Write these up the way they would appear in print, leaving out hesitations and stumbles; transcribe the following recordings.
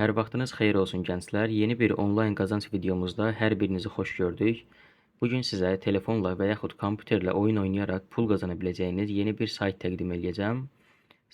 Hər vaxtınız xeyir olsun gənclər. Yeni bir onlayn qazanc videomuzda hər birinizi xoş gördük. Bugün sizə telefonla və yaxud kompüterlə oyun oynayaraq pul qazana biləcəyiniz yeni bir sayt təqdim edəcəm.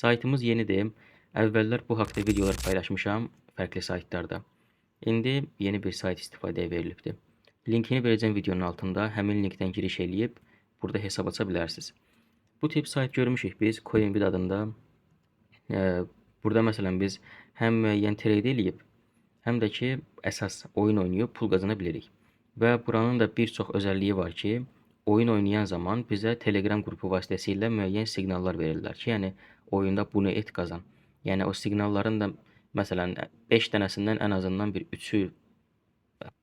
Saytımız yenidir. Əvvəllər bu haqda videolar paylaşmışam fərqli saytlarda. İndi yeni bir sayt istifadəyə verilibdir. Linkini verəcəm videonun altında. Həmin linkdən giriş eləyib burada hesab aça bilərsiniz. Bu tip sayt görmüşük biz Coinbit adında. Burada məsələn biz həm müəyyən trade eləyib, həm də ki, əsas oyun oynayıb pul qazana bilirik. Və buranın da bir çox özəlliyi var ki, oyun oynayan zaman bizə Telegram qrupu vasitəsilə müəyyən siqnallar verirlər ki, yəni oyunda bunu et qazan. Yəni o siqnalların da məsələn 5 dənəsindən ən azından bir 3-ü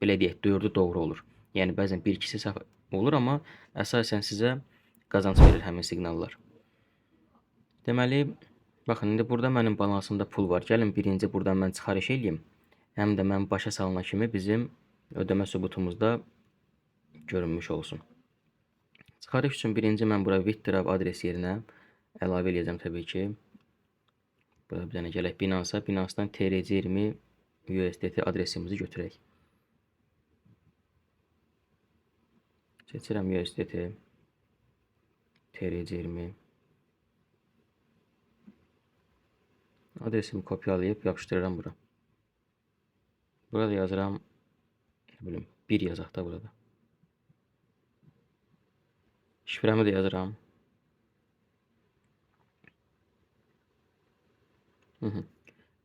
belə deyək, 4-ü doğru olur. Yəni bəzən 1-2-si səhv olur, amma əsasən sizə qazanc verir həmin siqnallar. Deməli, baxın, indi burada mənim balansımda pul var. Gəlin birinci buradan mən çıxarış eləyim. Həm də mən başa salına kimi bizim ödəmə sübutumuzda görünmüş olsun. Çıxarış üçün birinci mən bura withdraw adres yerinə əlavə eləyəcəm təbii ki. Burada bir dənə gələk Binance-a. Binance-dan TRC20 USDT adresimizi götürək. Seçirəm USDT TRC20. Adresimi kopyalayıb yapışdırıram bura. Burada yazıram, nə bilim, 1 yazaq da burada. Şifrəmi də yazıram.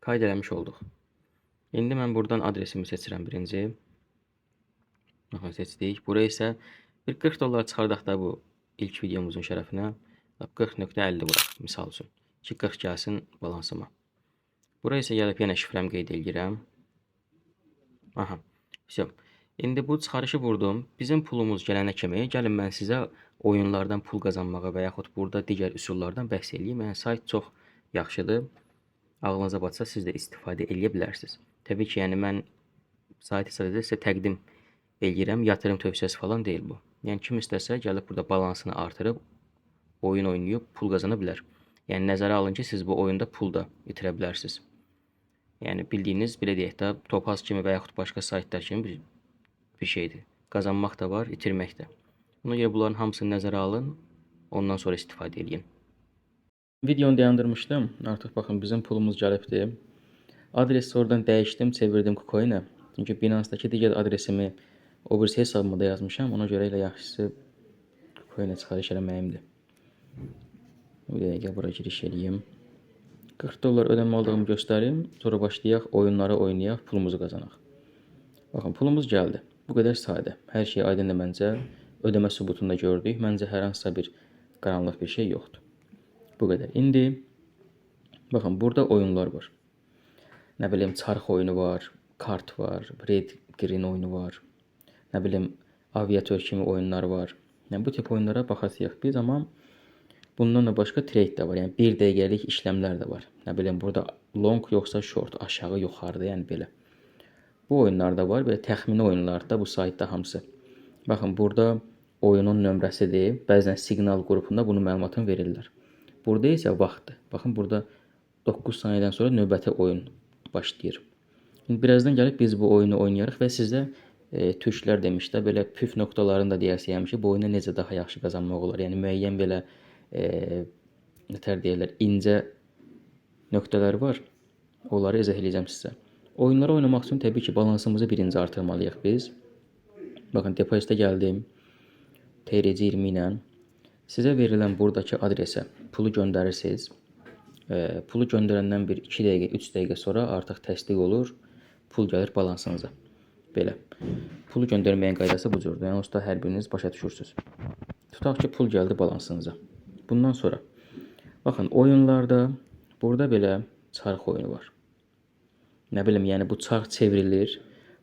Qayd eləmiş olduq. İndi mən buradan adresimi seçirəm birinci. Baxın, seçdik. Buraya isə bir 40 dollar çıxardaq da bu ilk videomuzun şərəfinə. 40.50 bura, misal üçün. Ki 40 gəlsin balansıma. Buraya isə gəlib yenə şifrəmi qeyd edirəm. Aha, все. İndi bu çıxarışı vurdum. Bizim pulumuz gələnə kimi gəlin mən sizə oyunlardan pul qazanmağa və yaxud burada digər üsullardan bəhs edeyim. Yəni sayt çox yaxşıdır. Ağlınıza batsa siz də istifadə edə bilərsiniz. Təbii ki, yəni mən saytı sadəcə sizə təqdim edirəm. Yatırım tövsiyəsi falan deyil bu. Yəni kim istəsə gəlib burada balansını artırıb oyun oynayıb pul qazana bilər. Yəni nəzərə alın ki, siz bu oyunda pul da itirə bilərsiniz. Yəni bildiyiniz, belə deyək də, Topaz kimi və yaxud başqa saytlar kimi bir şeydir. Qazanmaq da var, itirmək də. Ona görə bunların hamısını nəzərə alın, ondan sonra istifadə edin. Videonu dayandırmışdım. Artıq baxın, bizim pulumuz gəlibdir. Adresi oradan dəyişdim, çevirdim KuCoin'ə. Çünki Binance-dakı digər adresimi o birisi hesabıma da yazmışam. Ona görə elə yaxşısı KuCoin'ə çıxarış eləməyimdir. Bir dəqiqə bura giriş eləyim. 40 dollar ödəmə aldığımı göstərim. Sonra başlayaq oyunları oynayaq, pulumuzu qazanaq. Baxın, pulumuz gəldi. Bu qədər sadə. Hər şey aydındır məncə. Ödəmə sübutunda gördük. Məncə hər hansısa bir qaranlıq bir şey yoxdur. Bu qədər. İndi baxın, burada oyunlar var. Nə bilim, çarx oyunu var, kart var, red green oyunu var. Nə bilim, aviatör kimi oyunlar var. Yəni bu tip oyunlara baxasıyıq biz, amma bundan da başqa trade də var. Yəni 1 dəqiqəlik işləmlər də var. Nə bilim, burada long yoxsa short, aşağı, yuxarıda, yəni belə. Bu oyunlar da var. Belə təxmini oyunlar da bu saytda hamısı. Baxın, burada oyunun nömrəsidir. Bəzən siqnal qrupunda bunu məlumatını verirlər. Burada isə vaxtdır. Baxın, burada 9 saniyədən sonra növbəti oyun başlayır. İndi birazdan gəlib biz bu oyunu oynayarıq və sizə türklər demişdə belə püf nöqtalarını da deyərsəyəm ki, bu oyunu necə daha yaxşı qazanmaq olar. Yəni müəyyən belə nətər deyirlər, incə nöqtələr var. Onları izah edəcəm sizə. Oyunları oynamaq üçün təbii ki, balansımızı birinci artırmalıyıq biz. Baxın, depozitə gəldim. TRC20 ilə sizə verilən buradakı adresə pulu göndərirsiniz. Pulu göndərəndən bir 2 dəqiqə, 3 dəqiqə sonra artıq təsdiq olur. Pul gəlir balansınıza. Belə. Pulu göndərməyin qaydası bu cürdür. Yəni, usta hər biriniz başa düşürsünüz. Tutaq ki, pul gəldi balansınıza. Bundan sonra, baxın, oyunlarda burada belə çarx oyunu var. Nə bilim, yəni bu çarx çevrilir.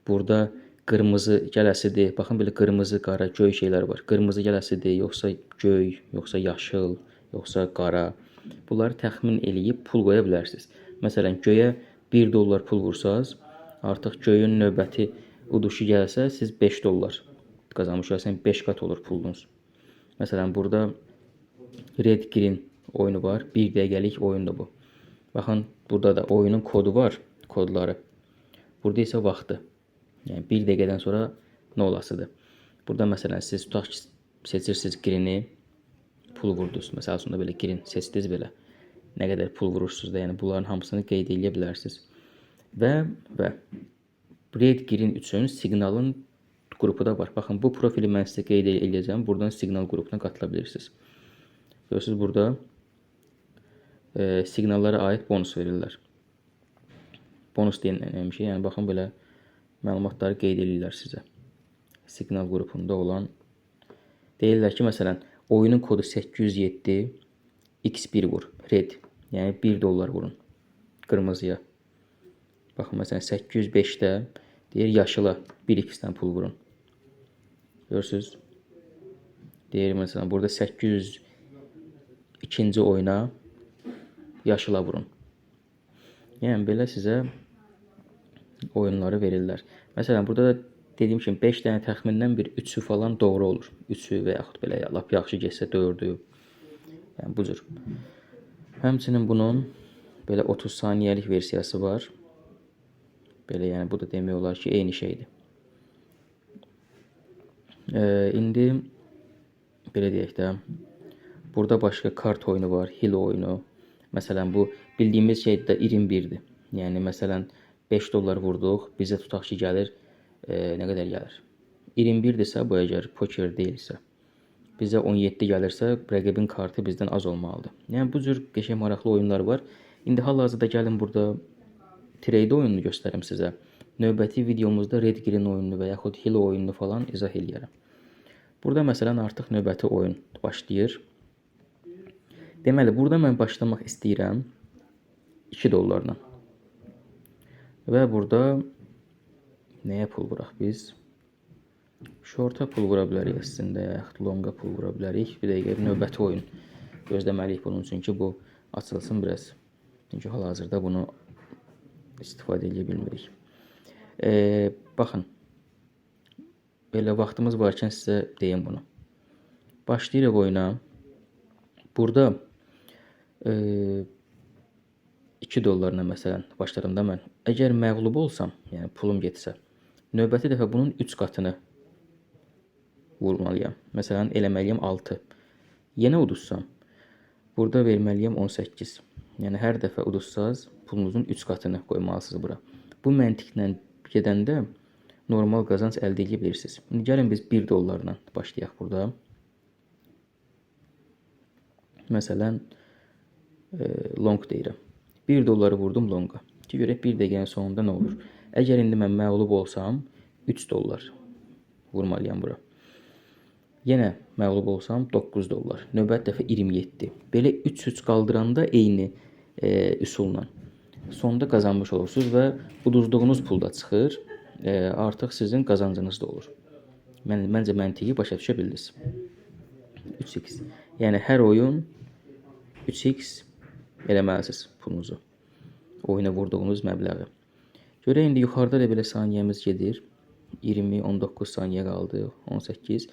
Burada qırmızı gələsidir. Baxın, belə qırmızı, qara, göy şeylər var. Qırmızı gələsidir, yoxsa göy, yoxsa yaşıl, yoxsa qara. Bunları təxmin eləyib pul qoya bilərsiniz. Məsələn, göyə 1 dollar pul vursanız, artıq göyün növbəti uduşu gəlsə, siz 5 dollar qazanmışsınız. 5 qat olur pulunuz. Məsələn, burada red green oyunu var. 1 dəqiqəlik oyundur bu. Baxın, burada da oyunun kodu var, kodları. Burada isə vaxtı. Yəni 1 dəqiqədən sonra nə olasıdır? Burada məsələn siz tutaq ki, seçirsiniz green-i, pul vurdunuz. Məsəl üçün belə green seçdiniz belə. Nə qədər pul vurursunuz da, yəni bunların hamısını qeyd edə bilərsiniz. Və red green üçün siqnalın qrupu da var. Baxın, bu profili mən sizə qeyd edəcəm. Buradan siqnal qrupuna qatıla bilirsiniz. Görürsünüz burada siqnallara aid bonus verirlər. Bonus deyilən şey, yəni baxın belə məlumatları qeyd edirlər sizə. Siqnal qrupunda olan deyirlər ki, məsələn, oyunun kodu 807 x1 vur, red. Yəni 1 dollar vurun qırmızıya. Baxın, məsələn 805-də deyir yaşıla 1x-dən pul vurun. Görürsünüz? Deyir məsələn burada 802-ci oyuna yaşıla vurun. Yəni belə sizə oyunları verirlər. Məsələn burada da dediyim kimi 5 dənə təxmindən bir 3'ü falan doğru olur. 3'ü və yaxud belə lap yaxşı getsə 4'ü. Yəni bu cür. Həmçinin bunun belə 30 saniyəlik versiyası var. Belə yəni bu da demək olar ki, eyni şeydir. İndi belə deyək də, burada başqa kart oyunu var, hil oyunu. Məsələn bu bildiyimiz şey də 21'dir. Yəni məsələn 5 dollar vurduq, bizə tutaq ki gəlir nə qədər gəlir? 21'dirsə bu əgər poker deyilsə, bizə 17 gəlirsə rəqibin kartı bizdən az olmalıdır. Yəni bu cür qəşəng maraqlı oyunlar var. İndi hal-hazırda gəlin burada trade oyununu göstərim sizə. Növbəti videomuzda red green oyununu və yaxud hil oyununu falan izah eləyərəm. Burada məsələn artıq növbəti oyun başlayır. Deməli, burada mən başlamaq istəyirəm 2 dollarla. Və burada nəyə pul vuraq biz? Short'a pul vura bilərik əslində, yaxud longa pul vura bilərik. Bir dəqiqə növbəti oyun gözləməliyik bunun üçün ki, bu açılsın biraz. Çünki hal-hazırda bunu istifadə edə bilmirik. Baxın, belə vaxtımız varkən sizə deyim bunu. Başlayırıq oyuna. Burada 2 dollarla məsələn başlarım da mən. Əgər məğlub olsam, yəni pulum getsə, növbəti dəfə bunun 3 qatını vurmalıyam. Məsələn, eləməliyəm 6. Yenə uduzsam, burada verməliyəm 18. Yəni hər dəfə uduzsaz, pulunuzun 3 qatını qoymalısınız bura. Bu məntiqlə gedəndə normal qazanc əldə edə bilirsiniz. İndi gəlin biz 1 dollarla başlayaq burada. Məsələn, long deyirəm. 1 dolları vurdum longa. Ki görək 1 dəqiqənin sonunda nə olur? Əgər indi mən məğlub olsam 3 dollar vurmalıyam bura. Yenə məğlub olsam 9 dollar. Növbəti dəfə 27. Belə 3 qaldıranda eyni üsulla sonda qazanmış olursunuz və uduzduğunuz pul da çıxır. Artıq sizin qazancınız da olur. Məncə məntiqi başa düşə bildiniz. 3x. Yəni hər oyun 3x eləməlisiniz pulunuzu. Oyuna vurduğunuz məbləği. Görək indi yuxarıda da belə saniyəmiz gedir. 20, 19 saniyə qaldı, 18.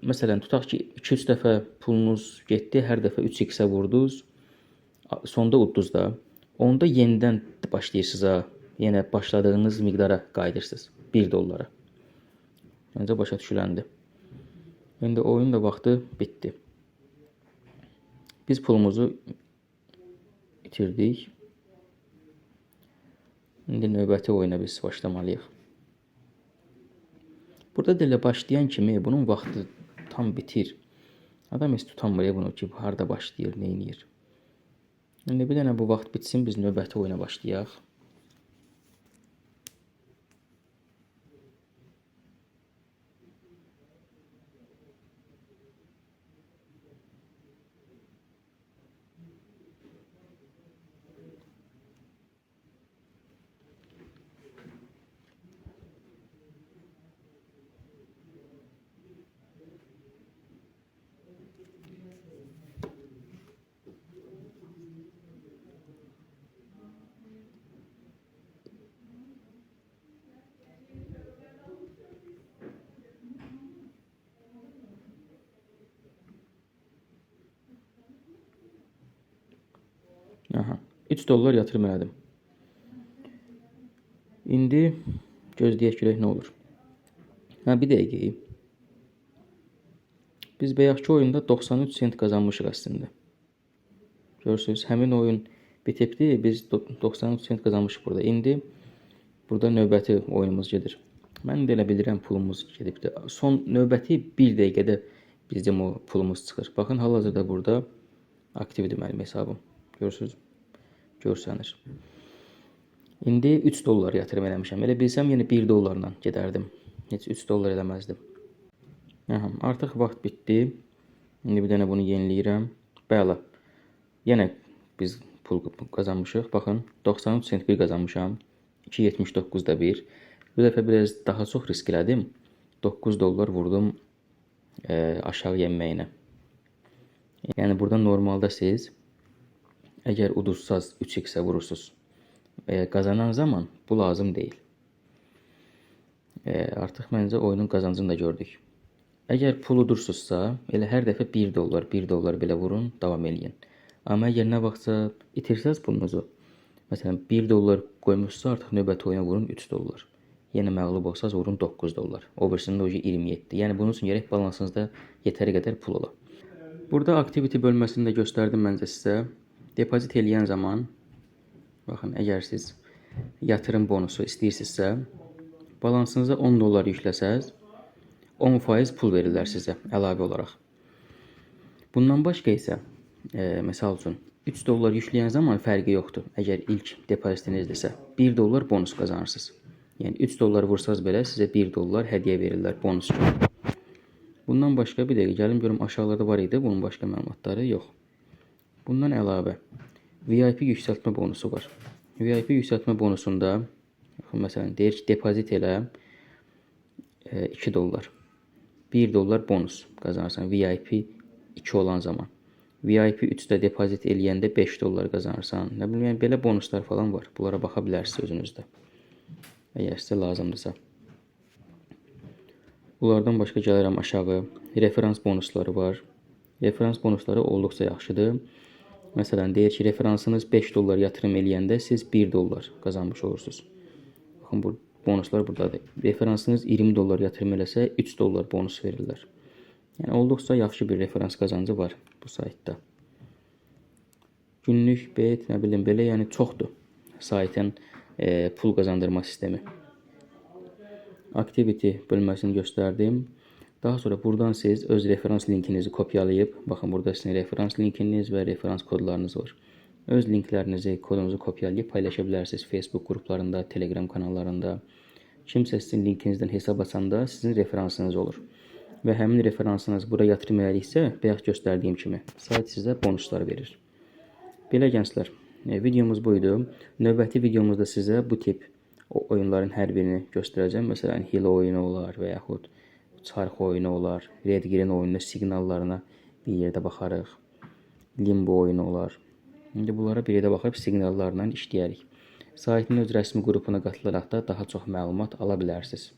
Məsələn, tutaq ki 2-3 dəfə pulunuz getdi, hər dəfə 3x-ə vurdunuz. Sonda uddunuz da. Onda yenidən başlayırsınız ha. Yenə başladığınız miqdara qayıdırsınız. 1 dollara. Məncə başa düşüləndi. İndi oyun da vaxtı bitdi. Biz pulumuzu itirdik. İndi növbəti oyuna biz başlamalıyıq. Burada da elə başlayan kimi bunun vaxtı tam bitir. Adam heç tutanmır bunu ki, harda başlayır, nə edir. İndi bir dənə bu vaxt bitsin, biz növbəti oyuna başlayaq. Aha, 3 dollar yatırım elədim. İndi gözləyək görək nə olur. Bir dəqiqə. Biz bayaqki oyunda 93 sent qazanmışıq əslində. Görürsünüz, həmin oyun bitibdi. Biz 93 sent qazanmışıq burada. İndi burada növbəti oyunumuz gedir. Mən də elə bilirəm pulumuz gedibdi. Son növbəti 1 dəqiqədə bizim o pulumuz çıxır. Baxın, hal-hazırda burada aktivdir mənim hesabım. Görürsünüz, görsənir. İndi 3 dollar yatırım eləmişəm. Elə bilsəm yenə 1 dollarla gedərdim. Heç 3 dollar eləməzdim. Artıq vaxt bitdi. İndi bir dənə bunu yeniləyirəm. Bəli. Yenə biz pul qazanmışıq. Baxın, 93 sent bir qazanmışam. 2.79 da bir. Bu dəfə biraz daha çox risk elədim. 9 dollar vurdum aşağı yenməyinə. Yəni burada normalda siz əgər uduzsaz 3x-ə vurursunuz, qazanan zaman bu lazım deyil. Artıq məncə oyunun qazancını da gördük. Əgər pul udursunuzsa, elə hər dəfə 1 dollar, 1 dollar belə vurun, davam eləyin. Amma əgər nə vaxtsa itirsəz pulunuzu, məsələn 1 dollar qoymuşsa, artıq növbəti oyuna vurun 3 dollar. Yenə məğlub olsaz vurun 9 dollar. O birisində 27. Yəni bunun üçün gərək balansınızda yetəri qədər pul ola. Burada activity bölməsində göstərdim məncə sizə. Depozit eləyən zaman, baxın, əgər siz yatırım bonusu istəyirsinizsə, balansınıza 10 dollar yükləsəz, 10% pul verirlər sizə əlavə olaraq. Bundan başqa isə, məsəl üçün, 3 dollar yükləyən zaman fərqi yoxdur. Əgər ilk depozitinizdirsə, 1 dollar bonus qazanırsınız. Yəni 3 dollar vursaz belə sizə 1 dollar hədiyyə verirlər bonus kimi. Bundan başqa bir dəqiqə gəlim görüm aşağılarda var idi bunun başqa məlumatları? Yox. Bundan əlavə VIP yüksəltmə bonusu var. VIP yüksəltmə bonusunda məsələn deyir ki, depozit elə 2 dollar. 1 dollar bonus qazanırsan VIP 2 olan zaman. VIP 3-də depozit eləyəndə 5 dollar qazanırsan. Nə bilim, yəni belə bonuslar falan var. Bunlara baxa bilərsiniz özünüzdə. Əgər sizə lazımdırsa. Bunlardan başqa gəlirəm aşağı. Referans bonusları var. Referans bonusları olduqca yaxşıdır. Məsələn, deyir ki, referansınız 5 dollar yatırım eləyəndə siz 1 dollar qazanmış olursunuz. Baxın, bu bonuslar buradadır. Referansınız 20 dollar yatırım eləsə 3 dollar bonus verirlər. Yəni, olduqca yaxşı bir referans qazancı var bu saytda. Günlük bet, nə bilim, belə, yəni çoxdur saytın pul qazandırma sistemi. Activity bölməsini göstərdim. Daha sonra buradan siz öz referans linkinizi kopyalayıb, baxın, burada sizin referans linkiniz və referans kodlarınız var. Öz linklərinizi, kodunuzu kopyalayıb paylaşa bilərsiniz Facebook qruplarında, Telegram kanallarında. Kimsə sizin linkinizdən hesab açanda sizin referansınız olur. Və həmin referansınız bura yatırım elədiksə, bayaq göstərdiyim kimi, sayt sizə bonuslar verir. Belə gənclər, videomuz buydu. Növbəti videomuzda sizə bu tip oyunların hər birini göstərəcəm. Məsələn, hile oyunu olar və yaxud çarx oyunu olar. Redgirin oyununda siqnallarına bir yerdə baxarıq. Limbo oyunu olar. İndi bunlara bir yerdə baxıb siqnallarla işləyərik. Saytın öz rəsmi qrupuna qatılaraq da daha çox məlumat ala bilərsiniz.